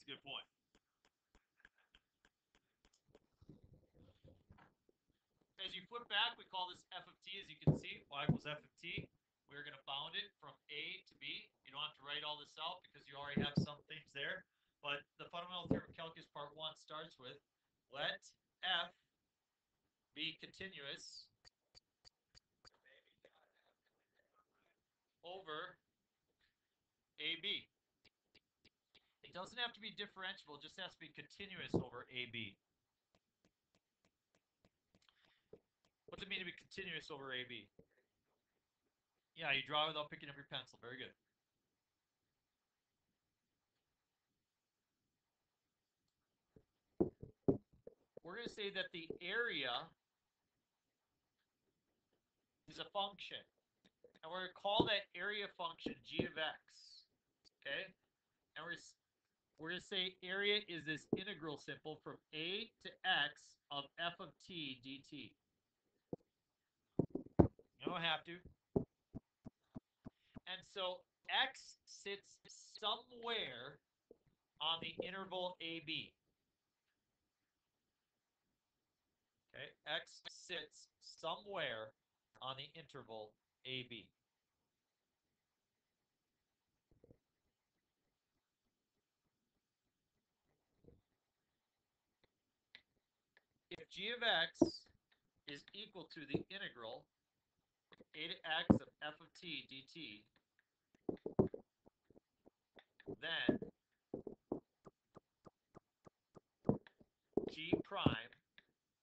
a good point. As you flip back, we call this f of t. As you can see, y equals f of t. We're going to bound it from A to B. You don't have to write all this out because you already have some things there. But the fundamental theorem of calculus part 1 starts with let f be continuous over AB. It doesn't have to be differentiable, it just has to be continuous over AB. What does it mean to be continuous over AB? Yeah, you draw without picking up your pencil. Very good. We're going to say that the area is a function. And we're going to call that area function g of x. Okay? And we're going to say area is this integral symbol from a to x of f of t dt. You don't have to. And so x sits somewhere on the interval AB. Okay, x sits somewhere on the interval AB. If g of x is equal to the integral a to x of f of t dt, then g prime,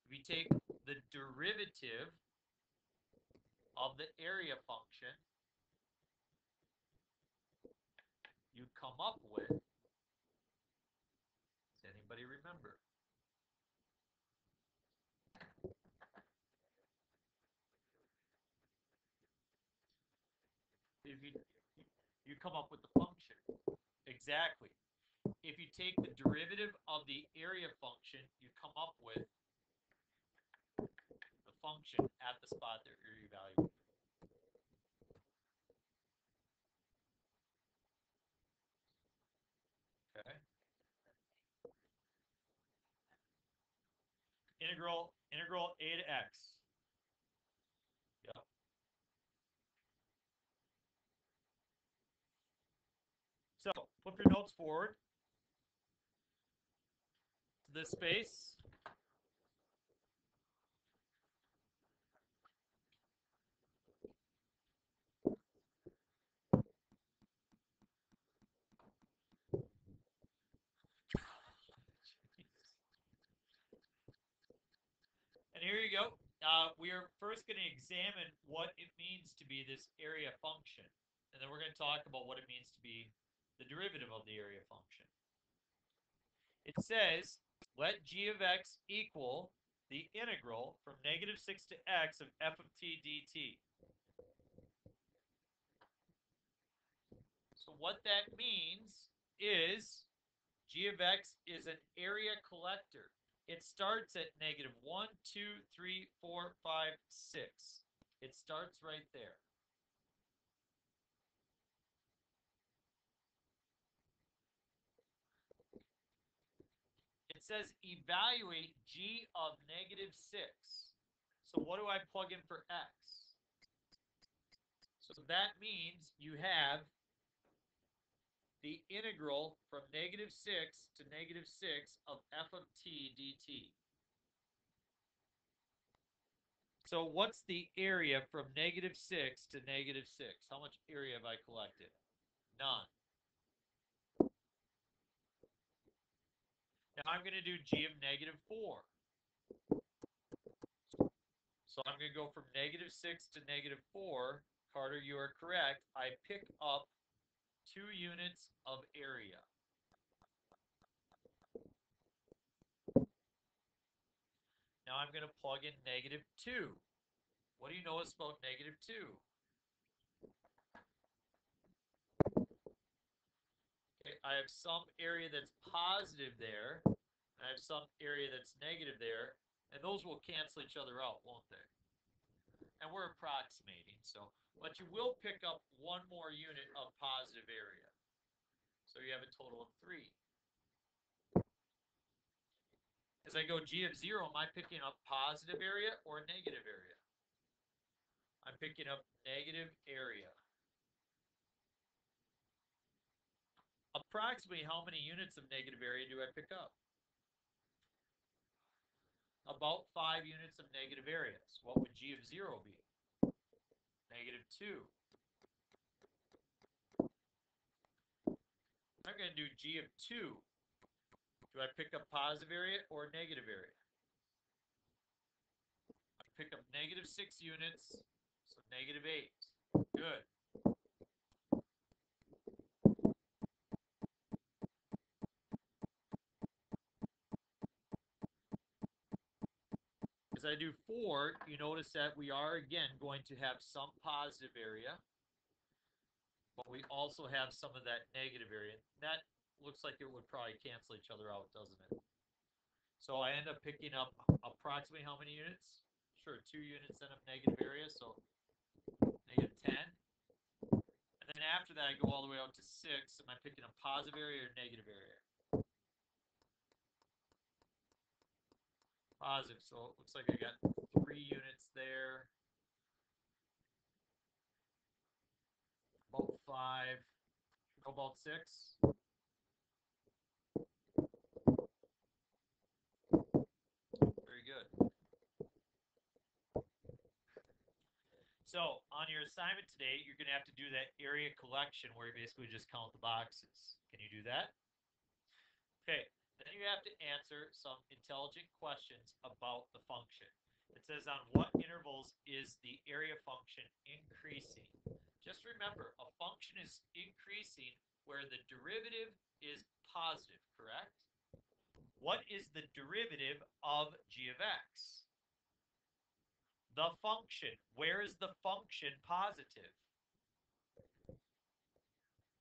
if you take the derivative of the area function, you come up with, does anybody remember? If you come up with the function. Exactly. If you take the derivative of the area function, you come up with the function at the spot that you're evaluating. Okay. Integral a to x. Yep. So flip your notes forward to this space. And here you go. We are first going to examine what it means to be this area function. And then we're going to talk about what it means to be the derivative of the area function. It says, let g of x equal the integral from -6 to x of f of t dt. So what that means is g of x is an area collector. It starts at -1, 2, 3, 4, 5, 6. It starts right there. It says evaluate g of -6. So what do I plug in for x? So that means you have the integral from -6 to -6 of f of t dt. So what's the area from -6 to -6? How much area have I collected? None. Now I'm going to do g of -4. So I'm going to go from -6 to -4. Carter, you are correct. I pick up 2 units of area. Now I'm going to plug in -2. What do you notice about -2? Okay, I have some area that's positive there. I have some area that's negative there. And those will cancel each other out, won't they? And we're approximating, so, but you will pick up 1 more unit of positive area. So you have a total of 3. As I go g of 0, am I picking up positive area or negative area? I'm picking up negative area. Approximately how many units of negative area do I pick up? About 5 units of negative area. So what would g of 0 be? Negative 2. I'm going to do g of 2. Do I pick up positive area or negative area? I pick up negative 6 units, so negative 8. Good. As I do 4, you notice that we are, again, going to have some positive area, but we also have some of that negative area. That looks like it would probably cancel each other out, doesn't it? So I end up picking up approximately how many units? Sure, 2 units then of negative area, so negative 10. And then after that, I go all the way out to 6. Am I picking up positive area or negative area? Positive, so it looks like I got 3 units there. About 5. Go about 6. Very good. So on your assignment today, you're going to have to do that area collection where you basically just count the boxes. Can you do that? Okay. Then you have to answer some intelligent questions about the function. It says on what intervals is the area function increasing? Just remember, a function is increasing where the derivative is positive, correct? What is the derivative of g of x? The function. Where is the function positive?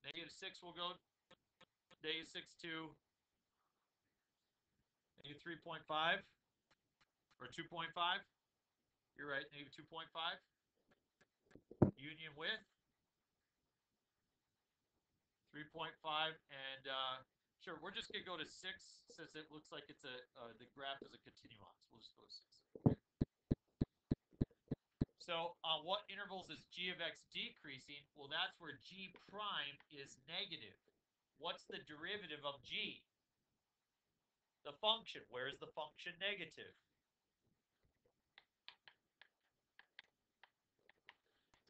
Negative 6 will go negative 6 to negative 3.5 or 2.5. You're right, negative 2.5. Union with 3.5. And sure, we're just going to go to 6 since it looks like it's the graph is a continuum. So we'll just go to 6. Okay. So what intervals is g of x decreasing? Well, that's where g prime is negative. What's the derivative of g? The function. Where is the function negative?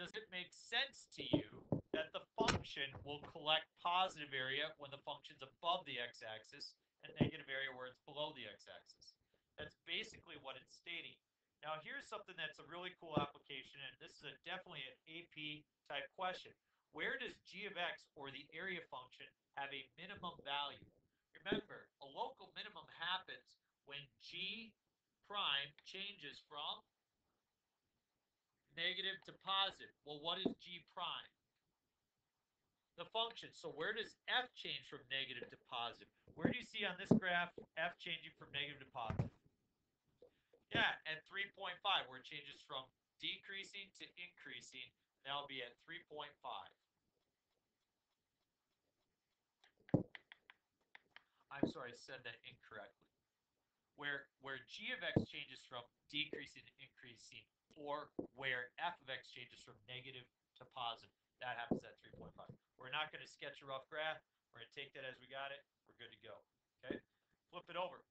Does it make sense to you that the function will collect positive area when the function's above the x-axis and negative area where it's below the x-axis? That's basically what it's stating. Now, here's something that's a really cool application, and this is definitely an AP type question. Where does g of x, or the area function, have a minimum value? Remember, a local minimum happens when g prime changes from negative to positive. Well, what is g prime? The function. So where does f change from negative to positive? Where do you see on this graph f changing from negative to positive? Yeah, at 3.5, where it changes from decreasing to increasing. That'll be at 3.5. I'm sorry, I said that incorrectly. Where g of x changes from decreasing to increasing, or where f of x changes from negative to positive, that happens at 3.5. We're not going to sketch a rough graph. We're going to take that as we got it. We're good to go. Okay? Flip it over.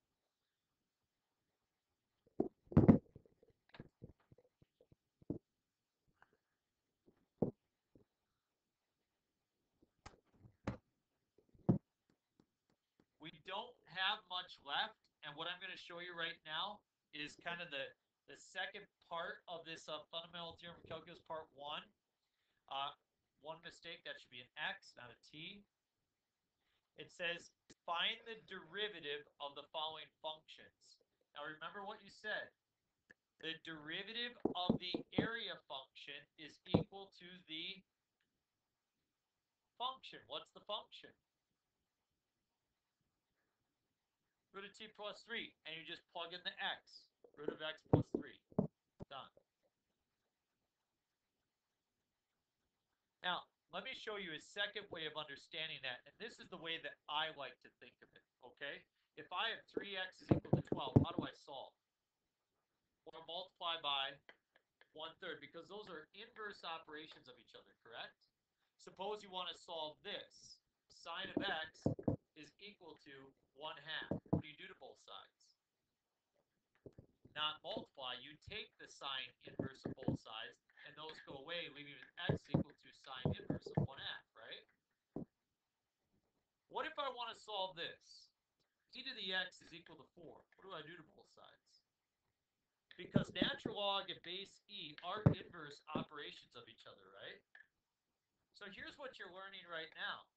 We don't have much left, and what I'm going to show you right now is kind of the second part of this fundamental theorem of calculus, part 1. One mistake, that should be an x, not a t. It says, find the derivative of the following functions. Now remember what you said. The derivative of the area function is equal to the function. What's the function? Root of t plus 3, and you just plug in the x. Root of x plus 3. Done. Now, let me show you a second way of understanding that, and this is the way that I like to think of it, okay? if I have 3x is equal to 12, how do I solve? Or multiply by 1/3, because those are inverse operations of each other, correct? Suppose you want to solve this. Sine of x is equal to 1/2. What do you do to both sides? Not multiply. You take the sine inverse of both sides, and those go away, leaving x equal to sine inverse of 1/2, right? What if I want to solve this? E to the x is equal to 4. What do I do to both sides? Because natural log and base e are inverse operations of each other, right? So here's what you're learning right now.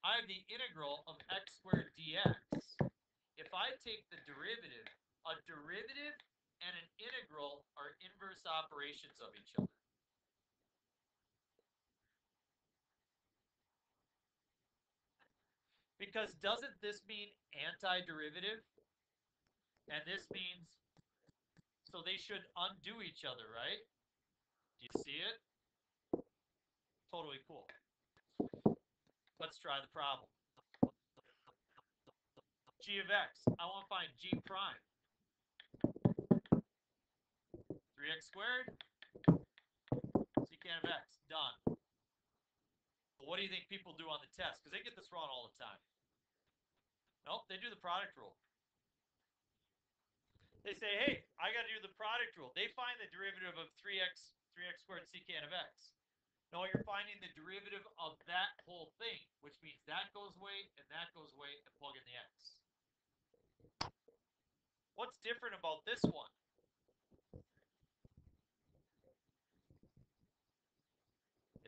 I have the integral of x squared dx. If I take the derivative, a derivative and an integral are inverse operations of each other. Because doesn't this mean antiderivative? And this means, so they should undo each other, right? Do you see it? Totally cool. Let's try the problem. G of x. I want to find g prime. 3x squared, secant of x. Done. But what do you think people do on the test? Because they get this wrong all the time. Nope, they do the product rule. They say, hey, I got to do the product rule. They find the derivative of 3x squared secant of x. No, you're finding the derivative of that whole thing, which means that goes away and that goes away, and plug in the x. What's different about this one?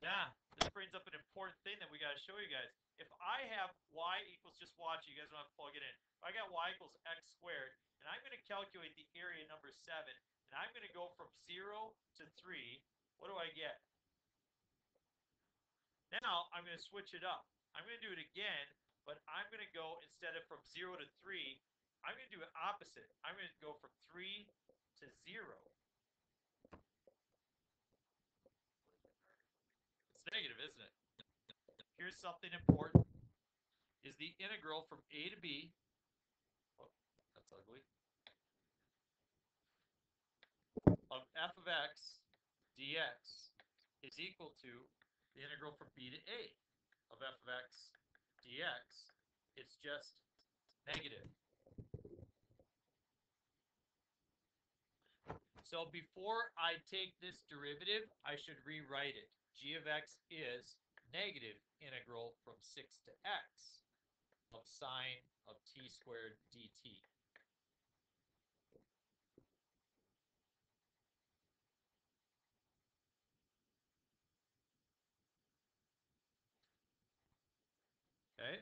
Yeah, this brings up an important thing that we got to show you guys. If I have y equals, just watch, you guys don't have to plug it in. If I got y equals x squared, and I'm going to calculate the area number 7, and I'm going to go from 0 to 3, what do I get? Now, I'm going to switch it up. I'm going to do it again, but I'm going to go, instead of from 0 to 3, I'm going to do it opposite. I'm going to go from 3 to 0. It's negative, isn't it? Here's something important. Is the integral from a to b, oh, that's ugly, of f of x dx is equal to the integral from b to a of f of x dx. It's just negative. So before I take this derivative, I should rewrite it. G of x is negative integral from 6 to x of sine of t squared dt. Okay?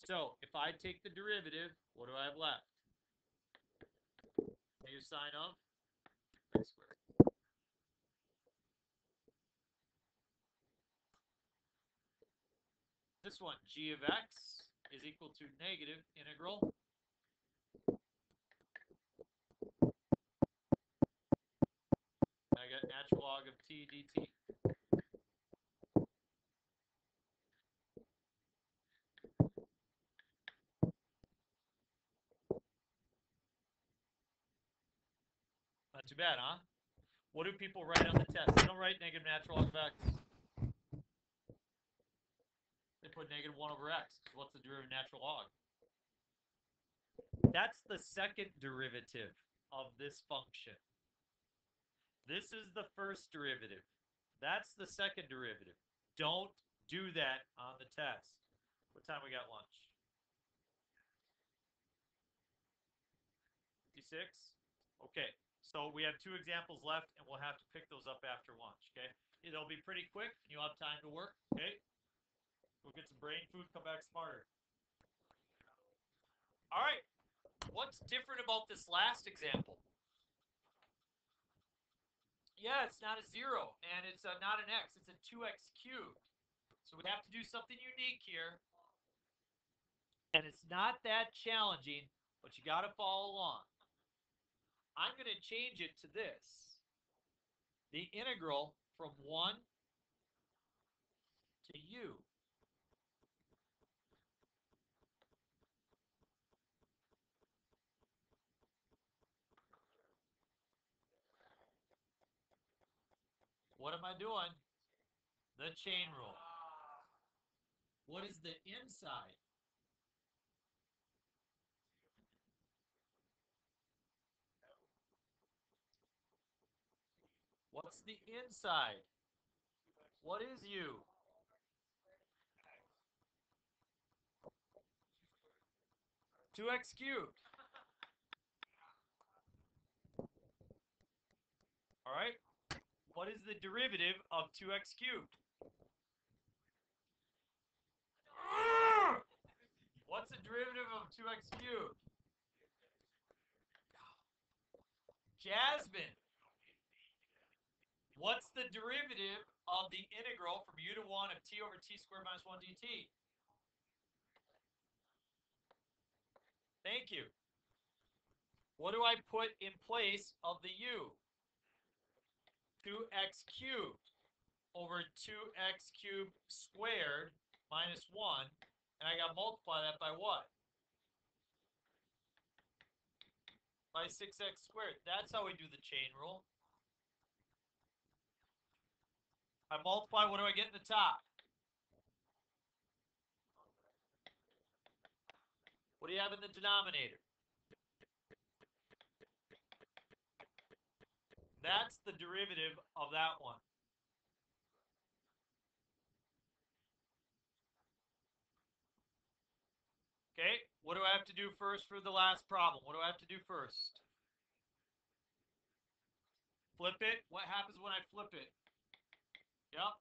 So if I take the derivative, what do I have left? Negative sine of x squared. This one, g of x is equal to negative integral I got natural log of t dt. Not too bad, huh? What do people write on the test? They don't write negative natural log of x. They put negative 1 over x. So what's the derivative of natural log? That's the second derivative of this function. This is the first derivative. That's the second derivative. Don't do that on the test. What time we got lunch? 56? Okay, so we have 2 examples left, and we'll have to pick those up after lunch, okay? It'll be pretty quick, and you'll have time to work, okay? Go get some brain food, come back smarter. All right, what's different about this last example? Yeah, it's not a 0, and it's not an x. It's a 2x cubed. So we have to do something unique here. And it's not that challenging, but you got to follow along. I'm going to change it to this. The integral from 1 to u. What am I doing? The chain rule. What is the inside? What's the inside? What is u? 2x cubed. All right. What is the derivative of 2x cubed? What's the derivative of 2x cubed? Jasmine. What's the derivative of the integral from u to 1 of t over t squared minus 1 dt? Thank you. What do I put in place of the u? 2x cubed over 2x cubed squared minus 1. And I got to multiply that by what? By 6x squared. That's how we do the chain rule. I multiply, what do I get in the top? What do you have in the denominator? That's the derivative of that one. Okay, what do I have to do first for the last problem? What do I have to do first? Flip it. What happens when I flip it? Yep.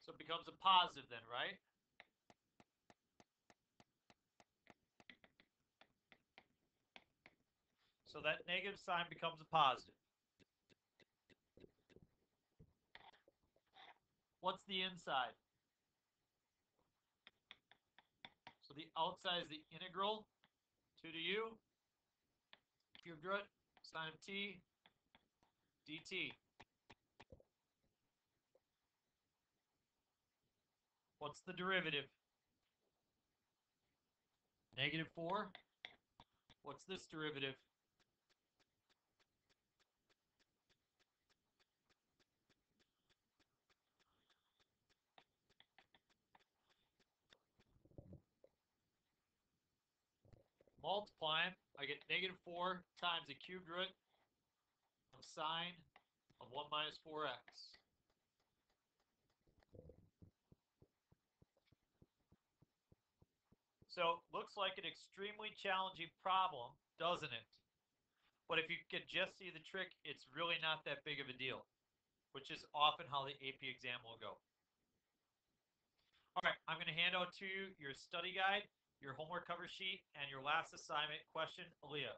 So it becomes a positive then, right? So that negative sign becomes a positive. What's the inside? So the outside is the integral 2 to u cubed root sine of t dt. What's the derivative? Negative 4. What's this derivative? Multiplying, I get negative 4 times the cubed root of sine of 1 minus 4x. So, looks like an extremely challenging problem, doesn't it? But if you could just see the trick, it's really not that big of a deal, which is often how the AP exam will go. All right, I'm going to hand out to you your study guide, your homework cover sheet, and your last assignment question, Aaliyah.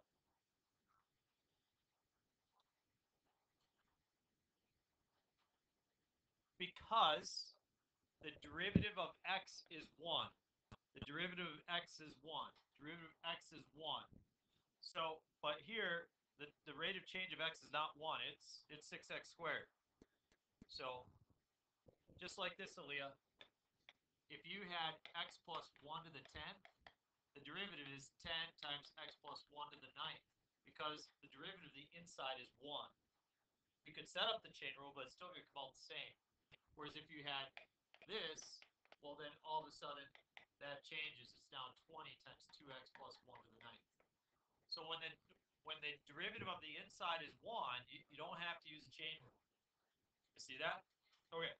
Because the derivative of x is 1. The derivative of x is 1. Derivative of x is 1. So, but here, the rate of change of x is not 1. It's 6x squared. So, just like this, Aaliyah, if you had x plus 1 to the 10th, the derivative is 10 times x plus 1 to the 9th, because the derivative of the inside is 1. You could set up the chain rule, but it's still going to come out the same. Whereas if you had this, well, then all of a sudden that changes. It's now 20 times 2x plus 1 to the 9th. So when the derivative of the inside is 1, you don't have to use the chain rule. You see that? Okay.